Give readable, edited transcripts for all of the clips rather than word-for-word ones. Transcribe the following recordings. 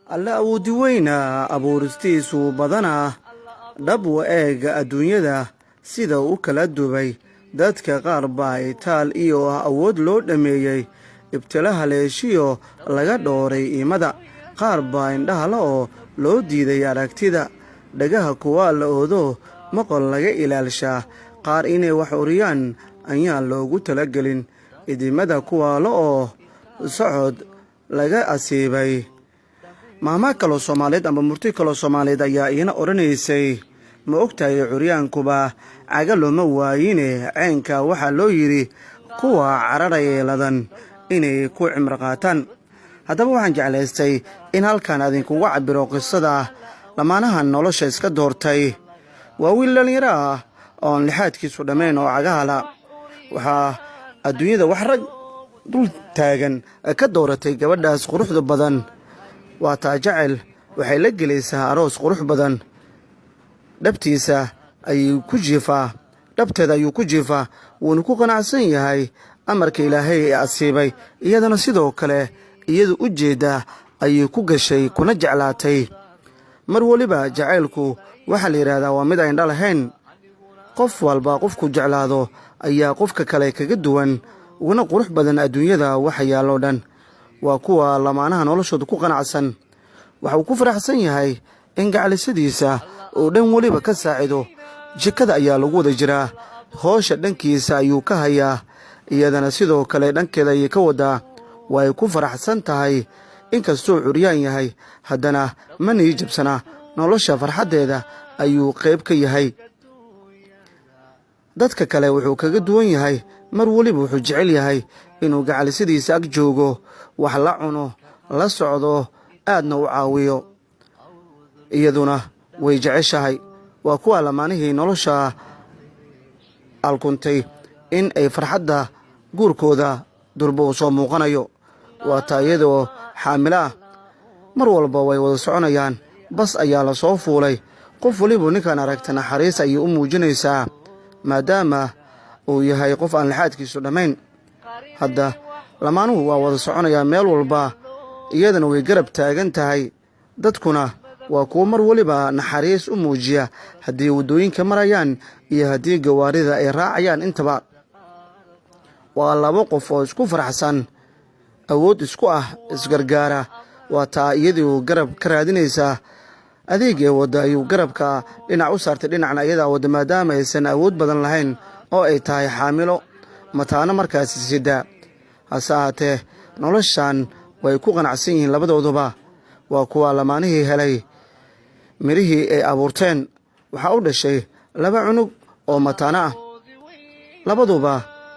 alle awoodi weyna abuuristiisu badana dhab u eeg adduunyada sida u kala dubay dadka qaar baa itaal iyo awood loo dhameeyey ibtila haleeshiyo laga dhooray iimada qaar baa indhahala oo loo diiday aragtida dhagaha kuwaa la oodo maqol laga ilaalshaa qaar inay wax uriyaan ayaan loogu talagelin idimada kuwaalo oo socod laga asiibay maama kaloo Soomaaliyeed ama murti kaloo Soomaaliyeed ayaa iyana oranaysay ma ogtahay curyaankuba caga looma waayine ceenka waxaa loo yiri kuwa cararayeeladan inay ku cimri qaataan haddaba waxaan jeclaystay in halkan idinkugu cabiro qisada lamaanahan nolosha iska doortay waa wiil dhalinyaro ah oon lixaadkiisu dhammayn oo cagahala waxaa adduunyada wax rag dul taagan ka dooratay gabadhaas quruxda badan waa taa jecel waxay la gelaysaa aroos qurux badan dhabteeda ayuu ku jiifaa wuuna ku qanacsan yahay amarka ilaahay ee asiibay iyadana sidoo kale iyadu u jeeda ayay ku gashay kuna jeclaatay mar waliba jacaylku waxaa la yidhaahdaa waa mid ayndha lahayn qof walba qofku jeclaado ayaa qofka kale kaga duwan uguna qurux badan adduunyada waxa yaallo dhan waa kuwa lamaanaha noloshooda ku qanacsan waxa uu ku faraxsan yahay in gacalisadiisa uu dhan waliba ka saacido jikada ayaa lagu wada jiraa hoosha dhankiisa ayuu ka hayaa iyadana sidoo kale dhankeeda ayay ka wadaa way ku faraxsan tahay inkastuu curyaan yahay haddana ma niijabsana nolosha farxaddeeda ayuu qayb ka yahay dadka kale wuxuu kaga duwan yahay mar waliba wuxuu jecel yahay inuu gacalisadiisa ag joogo wax la cuno la socdo aadna u caawiyo iyaduna way jeceshahay waa kuwa lamaanihii nolosha alkuntay in ay farxadda guurkooda durba u soo muuqanayo waa taa iyadoo xaamilo ah mar walba way wada soconayaan bas ayaa la soo fuulay qof waliba ninkan aragta naxariis ayay u muujinaysaa maadaama uu yahay qof aan lixaadkiisu dhammayn hadda lamaanuhu waa wada soconayaan meel walba iyadana way garab taagan tahay dadkuna waa kuwo mar waliba naxariis u muujiya haddii waddooyinka marayaan iyo haddii gawaarida ay raacayaan intaba waa laba qof oo isku faraxsan awood isku ah isgargaara waa taa iyaduu garab ka raadinaysaa adeeg ee wadda ayuu garabka dhinac u saartay dhinacna iyadaa wadda maadaama aysan awood badan lahayn oo ay tahay xaamilo mataano markaasi sida hase ahaatee noloshan way ku qanacsan yihiin labadooduba waa kuwa lamaanihii helay mirihii ay abuurteen waxaa u dhashay laba cunug oo mataano ah labaduba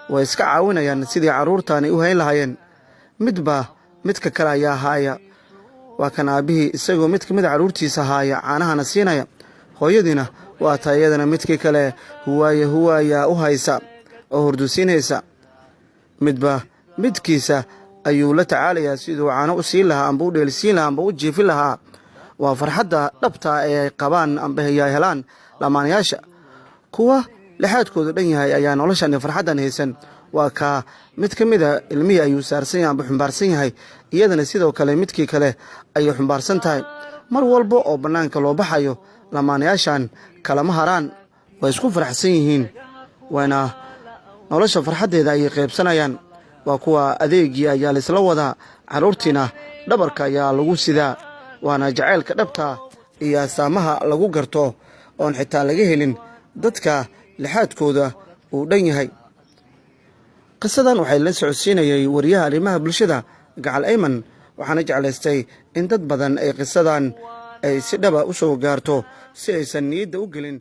way iska caawinayaan sidii carruurtaanay u hayn lahaayeen midba midka kale ayaa haaya waa kan aabbihii isagoo mid ka mid carruurtiisa haaya caanahana siinaya hooyadiina waa taa iyadana midkii kale huwaaya u haysa oo hurdusiinaysa midba midkiisa ayuu la tacaalayaa siduu caano u siin lahaa amba u dheelsiin lahaa amba u jiifin lahaa waa farxadda dhabta ee ay qabaan amba ay helaan lamaanayaasha kuwa lixaadkooda dhan yahay ayaa noloshan farxaddan haysan waa kaa mid ka mida ilmihii ayuu saarsan yahay amba xumbaarsan yahay iyadana sidoo kale midkii kale ayay xumbaarsan tahay mar walba oo bannaanka loo baxayo lamaanayaashan kalama haraan way isku faraxsan yihiin waana nolosha farxaddeeda ayay qaybsanayaan waa kuwa adeegii ayaa laisla wadaa carruurtiina dhabarka ayaa lagu sidaa waana jacaylka dhabta iyo astaamaha lagu garto oon xitaa laga helin dadka lixaadkooda uu dhan yahay qisadan waxay la socodsiinayay wariyaha arrimaha bulshada gacal ayman waxaana jeclaystay in dad badan ay qisadan ay si dhaba u soo gaarto si aysan niyadda u gelin